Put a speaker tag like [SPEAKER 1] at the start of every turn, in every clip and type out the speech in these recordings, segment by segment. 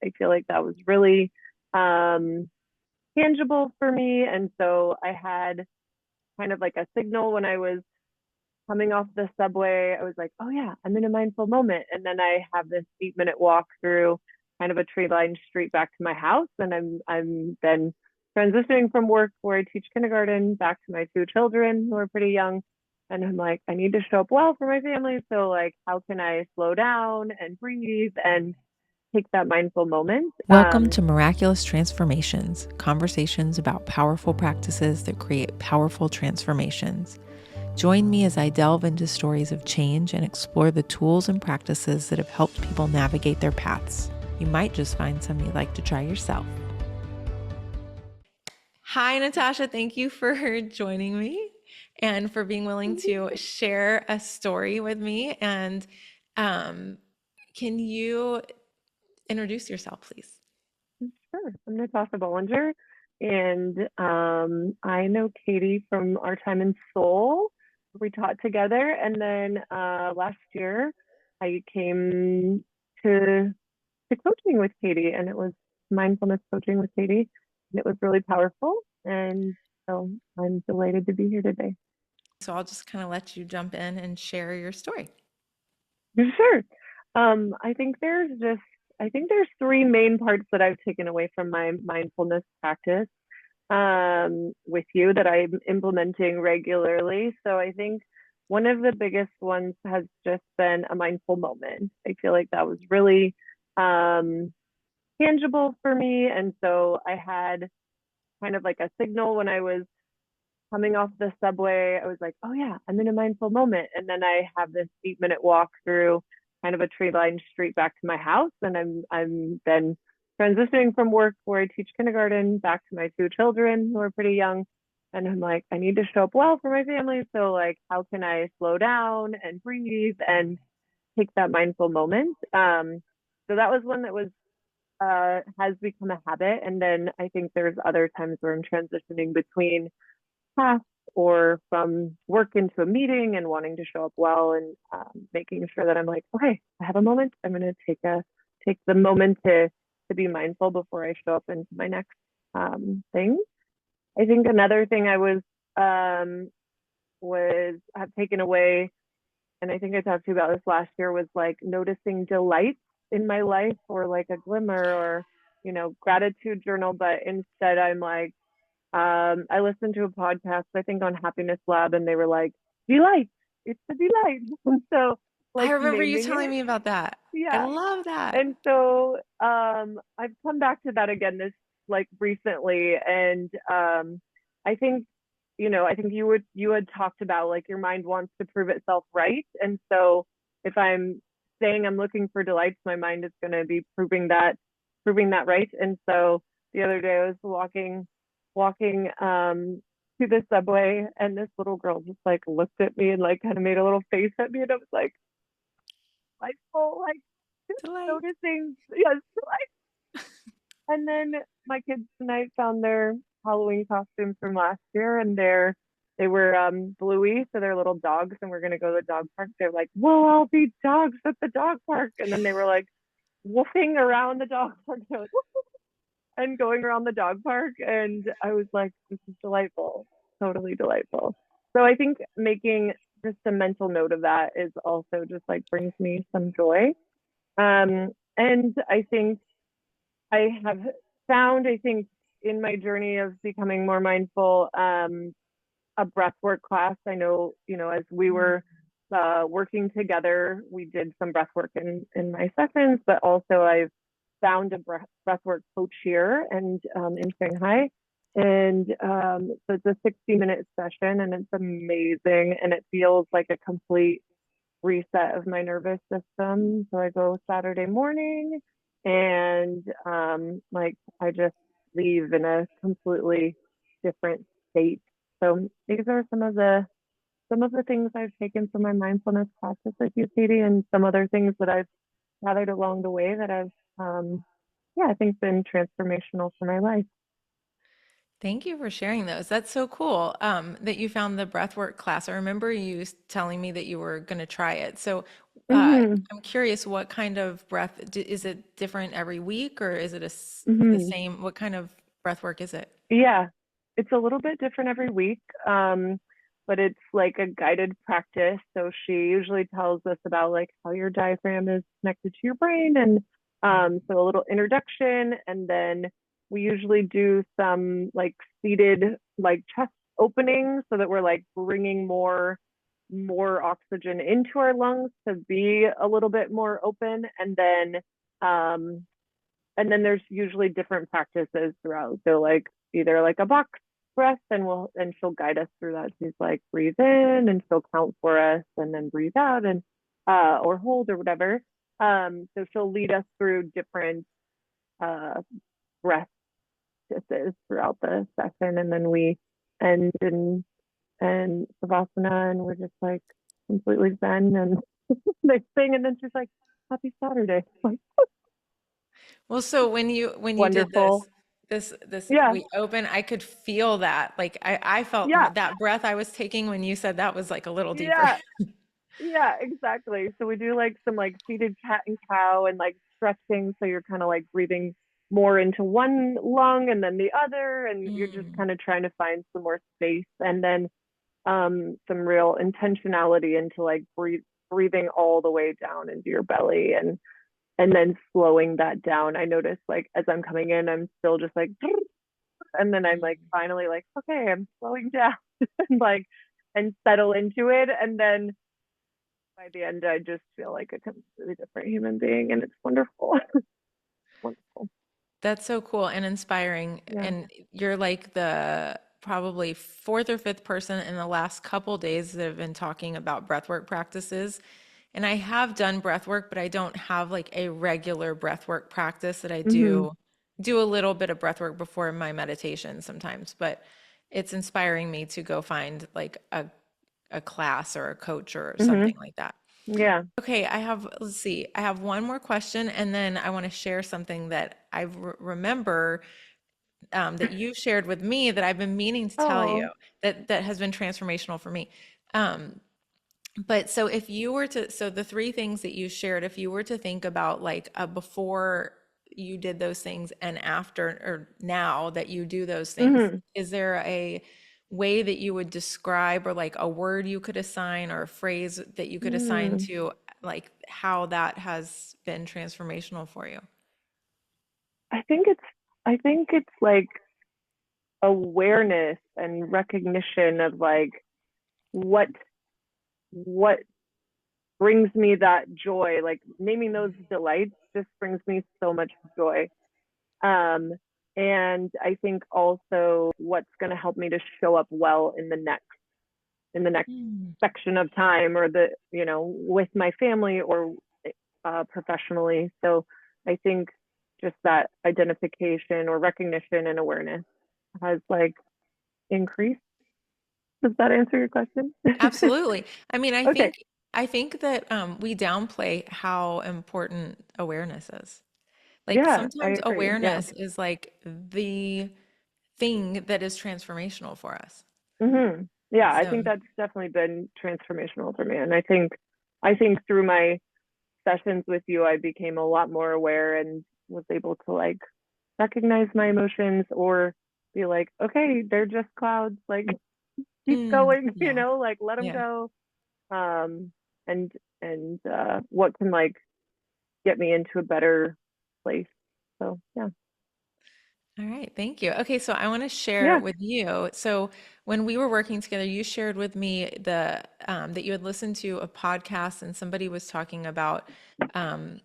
[SPEAKER 1] I feel like that was really um, tangible for me. And so I had kind of like a signal when I was coming off the subway. I was like, oh yeah, I'm in a mindful moment. And then I have this 8 minute walk through kind of a tree lined street back to my house. And I'm then transitioning from work where I teach kindergarten back to my two children who are pretty young. And I'm like, I need to show up well for my family. So like, how can I slow down and breathe and take that mindful moment?
[SPEAKER 2] Welcome to Miraculous Transformations, conversations about powerful practices that create powerful transformations. Join me as I delve into stories of change and explore the tools and practices that have helped people navigate their paths. You might just find some you'd like to try yourself. Hi, Natasha. Thank you for joining me and for being willing to share a story with me. And can you introduce yourself, please?
[SPEAKER 1] Sure. I'm Natasha Bollinger, and I know Katie from our time in Seoul. We taught together, and then last year I came to coaching with Katie, and it was mindfulness coaching with Katie, and it was really powerful. And so I'm delighted to be here today.
[SPEAKER 2] So I'll just kind of let you jump in and share your story.
[SPEAKER 1] Sure. I think there's three main parts that I've taken away from my mindfulness practice with you that I'm implementing regularly. So I think one of the biggest ones has just been a mindful moment. I feel like that was really um, tangible for me. And so I had kind of like a signal when I was coming off the subway. I was like, oh yeah, I'm in a mindful moment. And then I have this 8 minute walk through kind of a tree lined street back to my house. And I'm then transitioning from work where I teach kindergarten back to my two children who are pretty young. And I'm like, I need to show up well for my family. So like, how can I slow down and breathe and take that mindful moment? So that was one that was has become a habit. And then I think there's other times where I'm transitioning between tasks or from work into a meeting and wanting to show up well and making sure that I'm like, okay, I have a moment. I'm going to take the moment to be mindful before I show up into my next thing. I think another thing I um, have taken away, and I think I talked to you about this last year, was like noticing delight in my life or like a glimmer or gratitude journal. But instead, I'm like I listened to a podcast, I think on Happiness Lab, and they were like, delight, it's a delight. And so,
[SPEAKER 2] I
[SPEAKER 1] like,
[SPEAKER 2] remember you
[SPEAKER 1] naming
[SPEAKER 2] telling
[SPEAKER 1] it.
[SPEAKER 2] me about that. I
[SPEAKER 1] Yeah.
[SPEAKER 2] love that.
[SPEAKER 1] And so, I've come back to that again this, like, recently. And I think, I think you had talked about like your mind wants to prove itself right. And so, if I'm saying I'm looking for delights, my mind is going to be proving that right. And so, the other day I was walking to the subway, and this little girl just like looked at me and like kind of made a little face at me, and I was like oh, like just
[SPEAKER 2] Delight.
[SPEAKER 1] noticing, yes, like. And then my kids tonight found their Halloween costumes from last year, and they were bluey, so they're little dogs, and we're gonna go to the dog park. They're like, we'll all be dogs at the dog park. And then they were like woofing around the dog park. They're like, and going around the dog park. And I was like, this is delightful, totally delightful. So I think making just a mental note of that is also just like brings me some joy. And I think I have found, I think, in my journey of becoming more mindful, a breathwork class. I know, as we were working together, we did some breathwork in my sessions, but also I've found a breathwork coach here and in Shanghai. And so it's a 60-minute session, and it's amazing. And it feels like a complete reset of my nervous system. So I go Saturday morning, and like I just leave in a completely different state. So these are some of the things I've taken from my mindfulness practice with you, Katie, and some other things that I've gathered along the way that have yeah, I think been transformational for my life.
[SPEAKER 2] Thank you for sharing those. That's so cool that you found the breathwork class. I remember you telling me that you were going to try it. So
[SPEAKER 1] Hmm.
[SPEAKER 2] I'm curious, what kind of is it different every week or is it the
[SPEAKER 1] Hmm.
[SPEAKER 2] same? What kind of breath work is it?
[SPEAKER 1] Yeah, it's a little bit different every week, but it's like a guided practice. So she usually tells us about like how your diaphragm is connected to your brain, and so a little introduction, and then we usually do some like seated like chest openings so that we're like bringing more oxygen into our lungs to be a little bit more open, um, and then there's usually different practices throughout. So like either like a box breath, and she'll guide us through that. She's like breathe in and she'll count for us, and then breathe out and or hold or whatever. So she'll lead us through different uh breath practices throughout the session, and then we end in savasana, and we're just like completely zen, and they sing, and then she's like happy Saturday. Like
[SPEAKER 2] Well, so when you did
[SPEAKER 1] wonderful.
[SPEAKER 2] this
[SPEAKER 1] Yeah,
[SPEAKER 2] we open, I could feel that. Like I felt
[SPEAKER 1] yeah,
[SPEAKER 2] that breath I was taking when you said that was like a little deeper.
[SPEAKER 1] yeah. Yeah, exactly. So we do like some like seated cat and cow and like stretching. So you're kind of like breathing more into one lung and then the other, and you're just
[SPEAKER 2] Mm.
[SPEAKER 1] kind of trying to find some more space. And then some real intentionality into like breathing all the way down into your belly, and then slowing that down. I notice like as I'm coming in, I'm still just like, and then I'm like finally like, okay, I'm slowing down and like and settle into it. And then by the end, I just feel like a completely different human being, and it's wonderful. Wonderful.
[SPEAKER 2] That's so cool and inspiring.
[SPEAKER 1] Yeah.
[SPEAKER 2] And you're like the probably fourth or fifth person in the last couple days that have been talking about breathwork practices. And I have done breathwork, but I don't have like a regular breathwork practice that I
[SPEAKER 1] Mm-hmm.
[SPEAKER 2] do a little bit of breathwork before my meditation sometimes. But it's inspiring me to go find like a class or a coach or something
[SPEAKER 1] Mm-hmm.
[SPEAKER 2] like that.
[SPEAKER 1] Yeah.
[SPEAKER 2] Okay, let's see, I have one more question and then I want to share something that I remember that you shared with me that I've been meaning to tell you
[SPEAKER 1] Oh.
[SPEAKER 2] that has been transformational for me. Um, but so if you were to, so the three things that you shared, if you were to think about like a before you did those things and after or now that you do those things,
[SPEAKER 1] Mm-hmm.
[SPEAKER 2] is there a way that you would describe or like a word you could assign or a phrase that you could assign
[SPEAKER 1] Mm.
[SPEAKER 2] to like how that has been transformational for you?
[SPEAKER 1] I think it's I think it's like awareness and recognition of like what what brings me that joy. Like naming those delights just brings me so much joy. Um, and I think also what's going to help me to show up well in the next
[SPEAKER 2] Mm.
[SPEAKER 1] section of time, or the with my family or professionally. So I think just that identification or recognition and awareness has like increased. Does that answer your question?
[SPEAKER 2] Absolutely. I mean,
[SPEAKER 1] Okay.
[SPEAKER 2] I think that we downplay how important awareness is. Like
[SPEAKER 1] Yeah, I
[SPEAKER 2] sometimes
[SPEAKER 1] agree. Yeah.
[SPEAKER 2] awareness is like the thing that is transformational for us.
[SPEAKER 1] Hmm. Yeah, I think
[SPEAKER 2] So,
[SPEAKER 1] that's definitely been transformational for me. And I think through my sessions with you, I became a lot more aware and was able to like recognize my emotions, or be like, okay, they're just clouds. Like keep going,
[SPEAKER 2] yeah,
[SPEAKER 1] like let them
[SPEAKER 2] yeah.
[SPEAKER 1] go. Um, and what can like get me into a better place. So yeah,
[SPEAKER 2] All right, thank you. Okay, so I want to share
[SPEAKER 1] yeah.
[SPEAKER 2] with you. So when we were working together, you shared with me the that you had listened to a podcast and somebody was talking about um,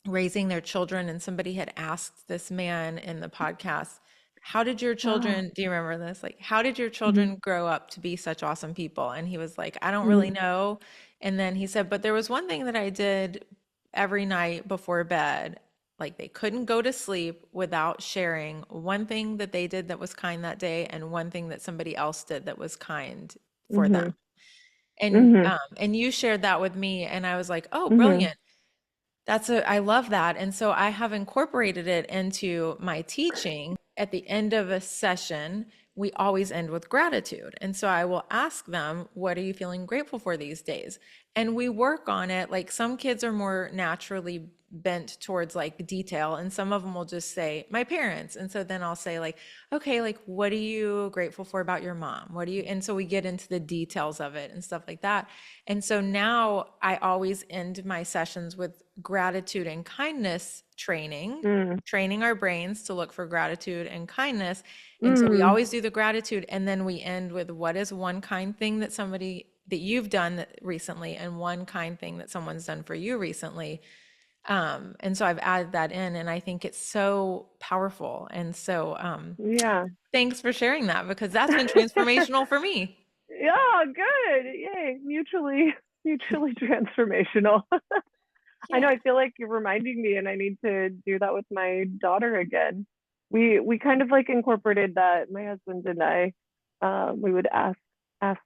[SPEAKER 2] raising their children, and somebody had asked this man in the podcast, how did your
[SPEAKER 1] Ah,
[SPEAKER 2] children, do you remember this? Like, how did your
[SPEAKER 1] mm-hmm,
[SPEAKER 2] children grow up to be such awesome people? And he was like, I don't really
[SPEAKER 1] mm-hmm,
[SPEAKER 2] know. And then he said, but there was one thing that I did every night before bed. Like they couldn't go to sleep without sharing one thing that they did that was kind that day and one thing that somebody else did that was kind for
[SPEAKER 1] mm-hmm,
[SPEAKER 2] them.
[SPEAKER 1] mm-hmm,
[SPEAKER 2] And you shared that with me and I was like, "Oh,
[SPEAKER 1] mm-hmm.
[SPEAKER 2] brilliant. I love that." And so I have incorporated it into my teaching. at the end of a session, we always end with gratitude. And so I will ask them, what are you feeling grateful for these days? And we work on it. Like some kids are more naturally bent towards like detail, and some of them will just say my parents. And so then I'll say like, okay, like what are you grateful for about your mom? What do you, and so we get into the details of it and stuff like that. And so now I always end my sessions with gratitude and kindness
[SPEAKER 1] Mm,
[SPEAKER 2] training our brains to look for gratitude and kindness. And so we
[SPEAKER 1] mm,
[SPEAKER 2] always do the gratitude, and then we end with what is one kind thing that somebody that you've done recently, and one kind thing that someone's done for you recently. And so I've added that in, and I think it's so powerful. And so
[SPEAKER 1] yeah.
[SPEAKER 2] thanks for sharing that, because that's been transformational for me.
[SPEAKER 1] Yeah, good. Yay. Mutually transformational. I know,
[SPEAKER 2] Yeah.
[SPEAKER 1] I feel like you're reminding me and I need to do that with my daughter again. We kind of like incorporated that, my husband and I. We would ask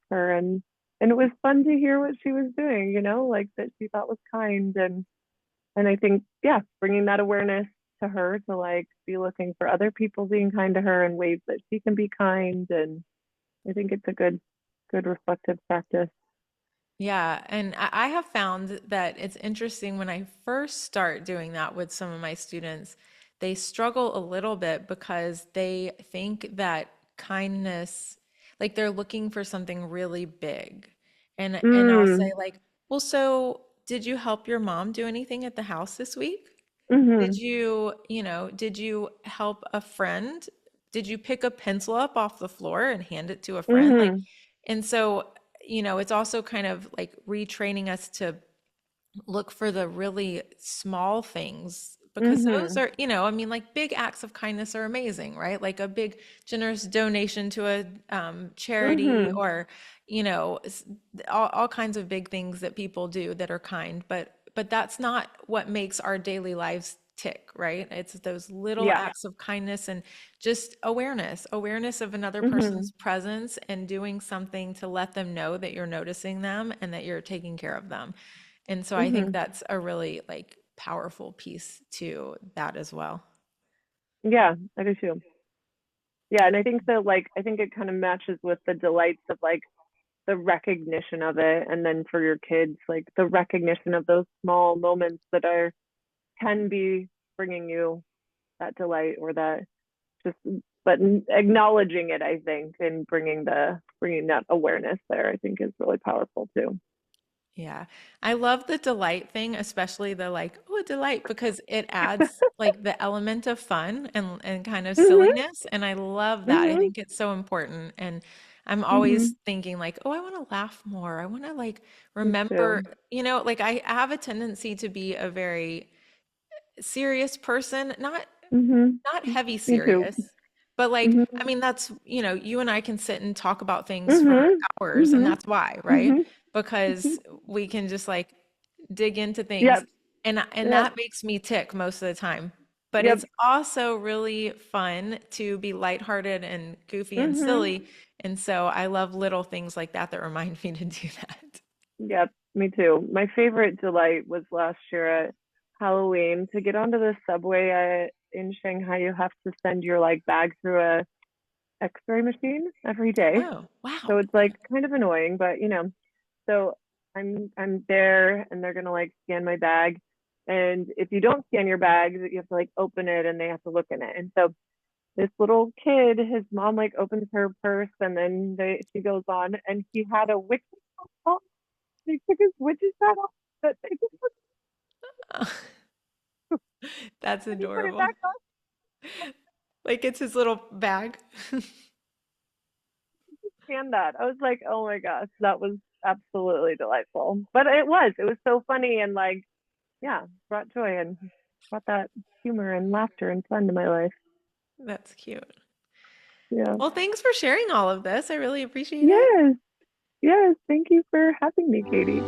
[SPEAKER 1] her, and it was fun to hear what she was doing, like that she thought was kind. And I think, yeah, bringing that awareness to her to like be looking for other people being kind to her in ways that she can be kind. And I think it's a good reflective practice.
[SPEAKER 2] Yeah, and I have found that it's interesting when I first start doing that with some of my students, they struggle a little bit because they think that kindness, like they're looking for something really big. And I'll say
[SPEAKER 1] Mm,
[SPEAKER 2] like, "Well, so did you help your mom do anything at the house this week? Did
[SPEAKER 1] mm-hmm,
[SPEAKER 2] did you help a friend? Did you pick a pencil up off the floor and hand it to a friend?" Like,
[SPEAKER 1] mm-hmm,
[SPEAKER 2] and so, it's also kind of like retraining us to look for the really small things, because those
[SPEAKER 1] mm-hmm,
[SPEAKER 2] are, I mean, like big acts of kindness are amazing, right? Like a big generous donation to a charity,
[SPEAKER 1] mm-hmm.
[SPEAKER 2] or, you know, s- all kinds of big things that people do that are kind, but that's not what makes our daily lives tick, right? It's those little
[SPEAKER 1] Yeah.
[SPEAKER 2] acts of kindness and just awareness of another
[SPEAKER 1] Mm-hmm,
[SPEAKER 2] person's presence, and doing something to let them know that you're noticing them and that you're taking care of them. And so I think
[SPEAKER 1] mm-hmm.
[SPEAKER 2] that's a really like powerful piece to that as well.
[SPEAKER 1] Yeah, I do too. Yeah, and I think that like I think it kind of matches with the delights of like the recognition of it, and then for your kids, like the recognition of those small moments that are can be bringing you that delight or that just but acknowledging it, I think, and bringing that awareness there, I think is really powerful too.
[SPEAKER 2] Yeah. I love the delight thing, especially the like, oh, delight, because it adds like the element of fun and kind of
[SPEAKER 1] Mhm.
[SPEAKER 2] silliness. And I love that. I
[SPEAKER 1] Mhm.
[SPEAKER 2] think it's so important. And I'm always
[SPEAKER 1] Mhm.
[SPEAKER 2] thinking like, oh, I want to laugh more. I want to like
[SPEAKER 1] Me
[SPEAKER 2] remember,
[SPEAKER 1] too.
[SPEAKER 2] like I have a tendency to be a very serious person,
[SPEAKER 1] Mhm.
[SPEAKER 2] not heavy
[SPEAKER 1] Me too.
[SPEAKER 2] serious, but like, I
[SPEAKER 1] Mhm.
[SPEAKER 2] mean, that's, you and I can sit and talk about things for
[SPEAKER 1] Mhm.
[SPEAKER 2] hours, and
[SPEAKER 1] Mhm.
[SPEAKER 2] that's why, right?
[SPEAKER 1] Mhm.
[SPEAKER 2] Because we can just like dig into things,
[SPEAKER 1] Yep.
[SPEAKER 2] and
[SPEAKER 1] Yep.
[SPEAKER 2] that makes me tick most of the time. But
[SPEAKER 1] Yep.
[SPEAKER 2] it's also really fun to be lighthearted and goofy and
[SPEAKER 1] Mhm.
[SPEAKER 2] silly. And so I love little things like that that remind me to do that.
[SPEAKER 1] Yep, me too. My favorite delight was last year at Halloween to get onto the subway in Shanghai. You have to send your like bag through a X-ray machine every day.
[SPEAKER 2] Oh,
[SPEAKER 1] So
[SPEAKER 2] wow.
[SPEAKER 1] it's like kind of annoying, but so I'm there and they're gonna like scan my bag. And if you don't scan your bag, you have to like open it and they have to look in it. And so this little kid, his mom like opens her purse and then she goes on and he had a witch's hat on. He took his witch's hat off, but they just put,
[SPEAKER 2] That's
[SPEAKER 1] and he put it back
[SPEAKER 2] adorable.
[SPEAKER 1] on.
[SPEAKER 2] Like it's his little bag.
[SPEAKER 1] And that I was like, oh my gosh, that was absolutely delightful. But it was so funny and like, yeah, brought joy and brought that humor and laughter and fun to my life.
[SPEAKER 2] That's cute.
[SPEAKER 1] Yeah.
[SPEAKER 2] Well, thanks for sharing all of this. I really appreciate it.
[SPEAKER 1] Yes. Yes. Thank you for having me, Katie.